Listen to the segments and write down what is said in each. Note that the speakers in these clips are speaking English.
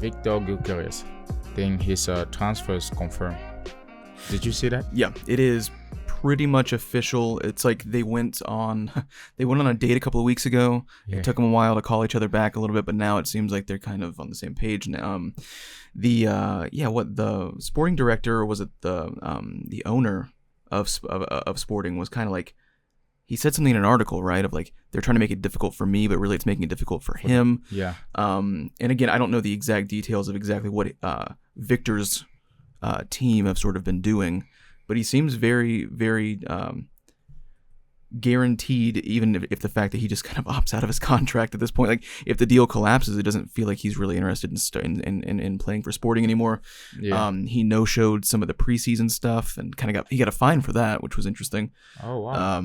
Victor Gyökeres. I think his transfer is confirmed. Did you see that? Yeah, it is pretty much official. It's like they went on a date a couple of weeks ago. Yeah. It took them a while to call each other back a little bit, but now it seems like they're kind of on the same page now. The sporting director, or was it the owner of Sporting, was kind of like, he said something in an article, right, of like, they're trying to make it difficult for me, but really it's making it difficult for him. Yeah. And again, I don't know the exact details of exactly what Victor's team have sort of been doing, but he seems very, very guaranteed, even if the fact that he just kind of opts out of his contract at this point. Like, if the deal collapses, it doesn't feel like he's really interested in playing for Sporting anymore. Yeah. He no-showed some of the preseason stuff and kind of got a fine for that, which was interesting. Oh, wow.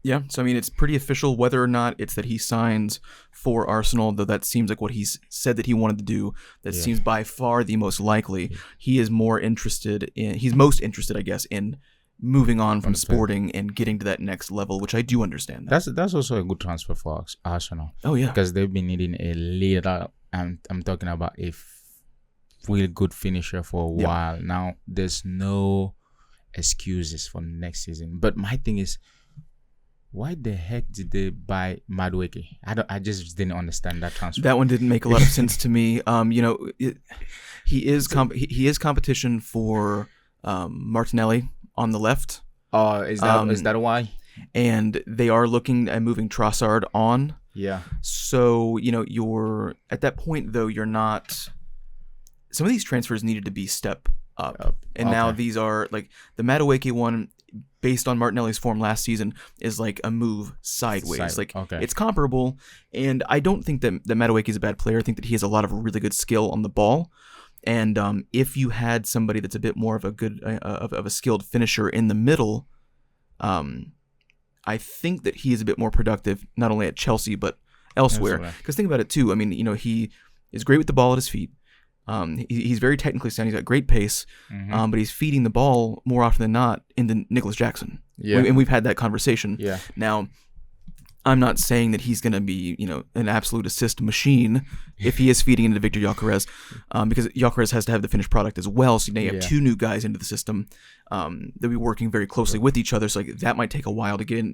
Yeah, so I mean, it's pretty official. Whether or not it's that he signs for Arsenal, though that seems like what he's said that he wanted to do, that seems by far the most likely. He is he's most interested, I guess, in moving on from Sporting and getting to that next level, which I do understand. That's also a good transfer for Arsenal. Oh, yeah. Because they've been needing a leader, and I'm talking about a really good finisher for a while. Now, there's no excuses for next season. But my thing is, why the heck did they buy Madueke? I just didn't understand that transfer. That one didn't make a lot of sense to me. He is competition for Martinelli on the left. Oh, is that why? And they are looking at moving Trossard on. Yeah. So, you're at that point, though, you're not. Some of these transfers needed to be step up. And now these are like the Madueke one, based on Martinelli's form last season, is like a move sideways. It's comparable, and I don't think that Madueke is a bad player. I think that he has a lot of really good skill on the ball, and if you had somebody that's a bit more of a good of a skilled finisher in the middle, I think that he is a bit more productive, not only at Chelsea but elsewhere. Because think about it too. I mean, he is great with the ball at his feet. He's very technically sound. He's got great pace, but he's feeding the ball more often than not into Nicholas Jackson. Yeah. And we've had that conversation. Yeah. Now, I'm not saying that he's going to be, an absolute assist machine if he is feeding into Victor Gyökeres, because Gyökeres has to have the finished product as well. So now you have two new guys into the system. They'll be working very closely with each other. So that might take a while to get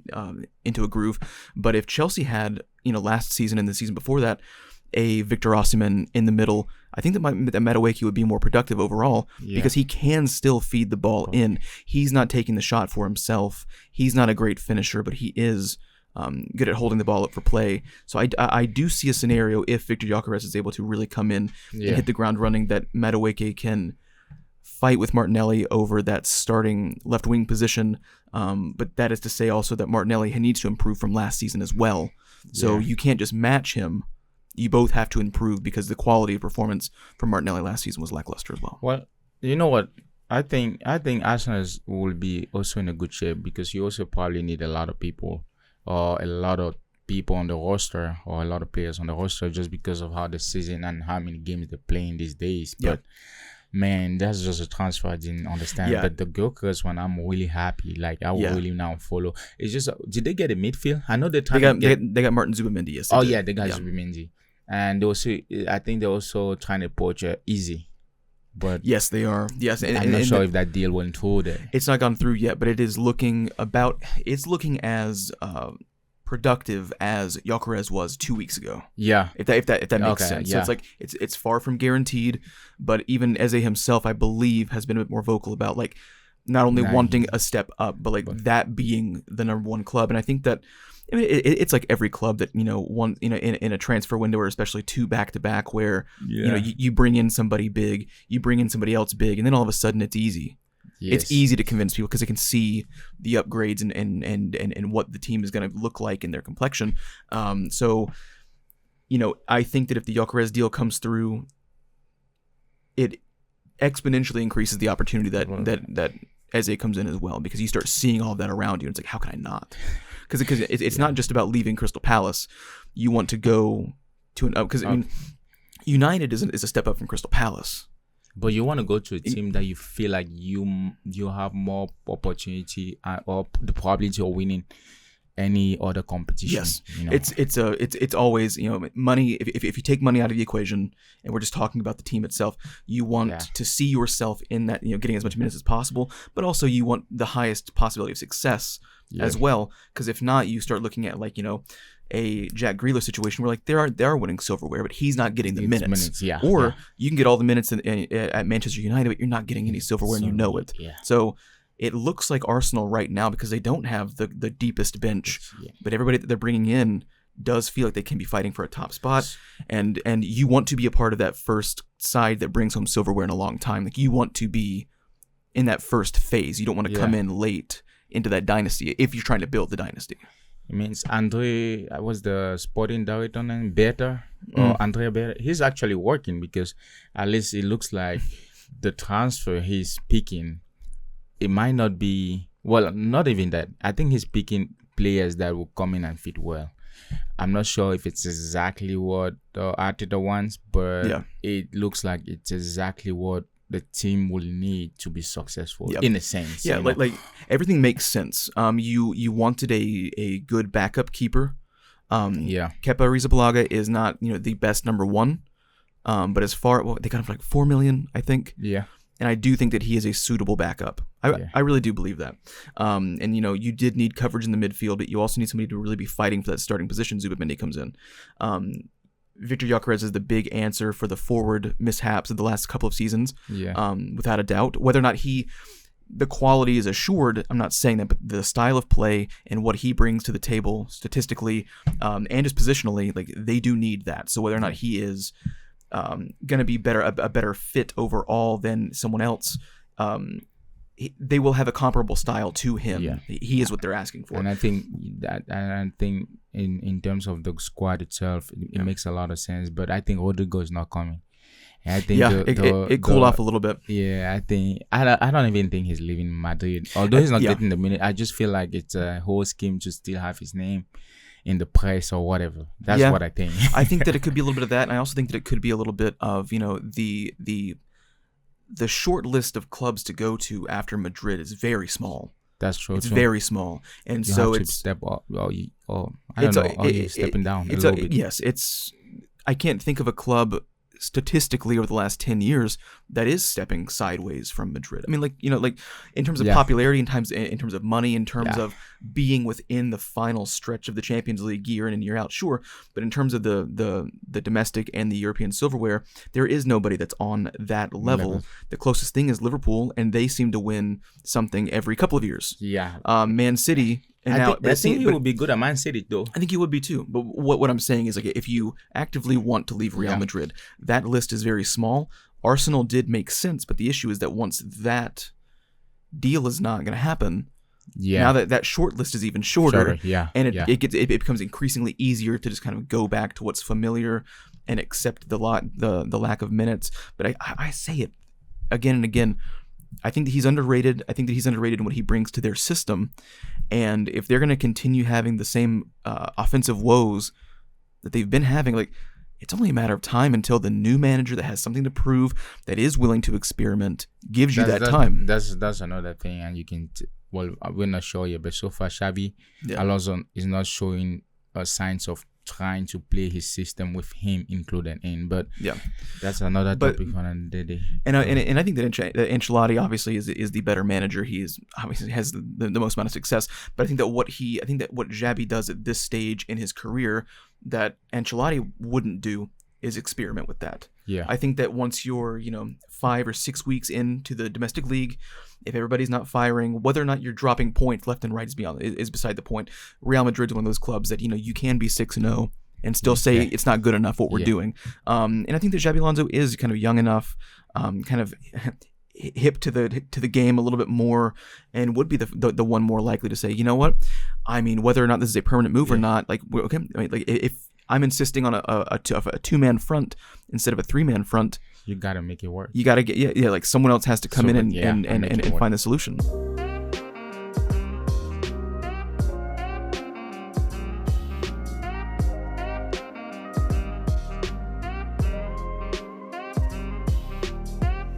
into a groove. But if Chelsea had, last season and the season before that, a Victor Osimhen in the middle, I think that Madueke would be more productive overall, because he can still feed the ball in. He's not taking the shot for himself. He's not a great finisher, but he is good at holding the ball up for play. So I do see a scenario, if Victor Gyökeres is able to really come in and hit the ground running, that Madueke can fight with Martinelli over that starting left wing position. But that is to say also that Martinelli needs to improve from last season as well. So you can't just match him. You both have to improve, because the quality of performance from Martinelli last season was lackluster as well. Well, you know what? I think Arsenal will be also in a good shape, because you also probably need a lot of people, or a lot of people on the roster, or a lot of players on the roster, just because of how the season and how many games they're playing these days. But man, that's just a transfer I didn't understand. But the Gyökeres one, I'm really happy. Like, I will really now follow. It's just, did they get a midfield? I know they're trying they got Martin Zubimendi. Yes. They got Zubimendi. And I think they're also trying to poach Easy. But yes, they are. Yes, and I'm not sure if that deal went through there. It's not gone through yet, but it is looking as productive as Gyökeres was 2 weeks ago. Yeah, if that makes sense. So it's like it's far from guaranteed, but even Eze himself, I believe, has been a bit more vocal about like not only wanting a step up, but that being the number one club. And I think that. I mean, it's like every club that in a transfer window, or especially two back to back, where you bring in somebody big, you bring in somebody else big, and then all of a sudden it's easy. Yes. It's easy to convince people because they can see the upgrades and what the team is going to look like in their complexion. So I think that if the Gyökeres deal comes through, it exponentially increases the opportunity that Eze comes in as well, because you start seeing all of that around you, and it's like, how can I not? Because it's not just about leaving Crystal Palace. You want to go to an up, because I mean, United is a step up from Crystal Palace. But you want to go to a team that you feel like you have more opportunity or the probability of winning any other competition. Yes, it's always money. If you take money out of the equation, and we're just talking about the team itself, you want to see yourself in that, getting as much minutes as possible, but also you want the highest possibility of success as well. Because if not, you start looking at a Jack Grealish situation where they are winning silverware, but he's not getting the minutes. Or you can get all the minutes at Manchester United, but you're not getting any silverware, and you know it. Yeah. So it looks like Arsenal right now, because they don't have the deepest bench, but everybody that they're bringing in does feel like they can be fighting for a top spot, and you want to be a part of that first side that brings home silverware in a long time. Like, you want to be in that first phase. You don't want to come in late into that dynasty if you're trying to build the dynasty. It means Andre was the sporting director and Better, or Andrea Better. He's actually working, because at least it looks like the transfer he's picking, it might not be, well, not even that. I think he's picking players that will come in and fit well. I'm not sure if it's exactly what Arteta wants, but it looks like it's exactly what the team will need to be successful, in a sense. Yeah, like everything makes sense. You wanted a good backup keeper. Kepa Arrizabalaga is not the best number one, but as far, they got him for like $4 million, I think. Yeah. And I do think that he is a suitable backup. I really do believe that. And you did need coverage in the midfield, but you also need somebody to really be fighting for that starting position. Zubimendi comes in. Victor Gyökeres is the big answer for the forward mishaps of the last couple of seasons. Without a doubt. Whether or not the quality is assured, I'm not saying that, but the style of play and what he brings to the table statistically, and just positionally, like, they do need that. So whether or not he is going to be a better fit overall than someone else, they will have a comparable style to him. He is what they're asking for. And I think in terms of the squad itself, it makes a lot of sense. But I think Rodrigo is not coming. And I think it cooled off a little bit. Yeah, I think I don't even think he's leaving Madrid. Although he's not getting the minute, I just feel like it's a whole scheme to still have his name in the press or whatever. That's what I think. I think that it could be a little bit of that, and I also think that it could be a little bit of the short list of clubs to go to after Madrid is very small. That's true. It's very small, and you so have it's to step up. I don't know. Are you stepping down a little bit? Yes, I can't think of a club statistically over the last 10 years that is stepping sideways from Madrid. I mean, like in terms of popularity, in terms of money, in terms of being within the final stretch of the Champions League year in and year out, sure. But in terms of the domestic and the European silverware, there is nobody that's on that level. The closest thing is Liverpool, and they seem to win something every couple of years. Man City. I think he would be good at Man City, though. I think he would be too. But what I'm saying is, like, if you actively want to leave Real Madrid, that list is very small. Arsenal did make sense, but the issue is that once that deal is not going to happen, now that short list is even shorter, and it becomes increasingly easier to just kind of go back to what's familiar and accept the lack of minutes. But I say it again and again. I think that he's underrated. I think that he's underrated in what he brings to their system. And if they're going to continue having the same offensive woes that they've been having, like, it's only a matter of time until the new manager that has something to prove, that is willing to experiment, gives you that time. That's another thing. And you can, we're not sure yet, but so far Xabi Alonso is not showing signs of trying to play his system with him included in, but that's another topic for another day. And I think that Ancelotti obviously is the better manager. He obviously has the most amount of success. But I think that what Xabi does at this stage in his career that Ancelotti wouldn't do is experiment with that. I think that once you're 5 or 6 weeks into the domestic league, if everybody's not firing, whether or not you're dropping points left and right is beside the point. Real Madrid's one of those clubs that you can be 6-0 and still say it's not good enough what we're doing. And I think that Xabi Alonso is kind of young enough, kind of hip to the game a little bit more, and would be the one more likely to say, you know what, I mean, whether or not this is a permanent move or not, like, okay, I mean, like, if I'm insisting on a two-man front instead of a three-man front, you gotta make it work. You gotta get like someone else has to come in and find the solution.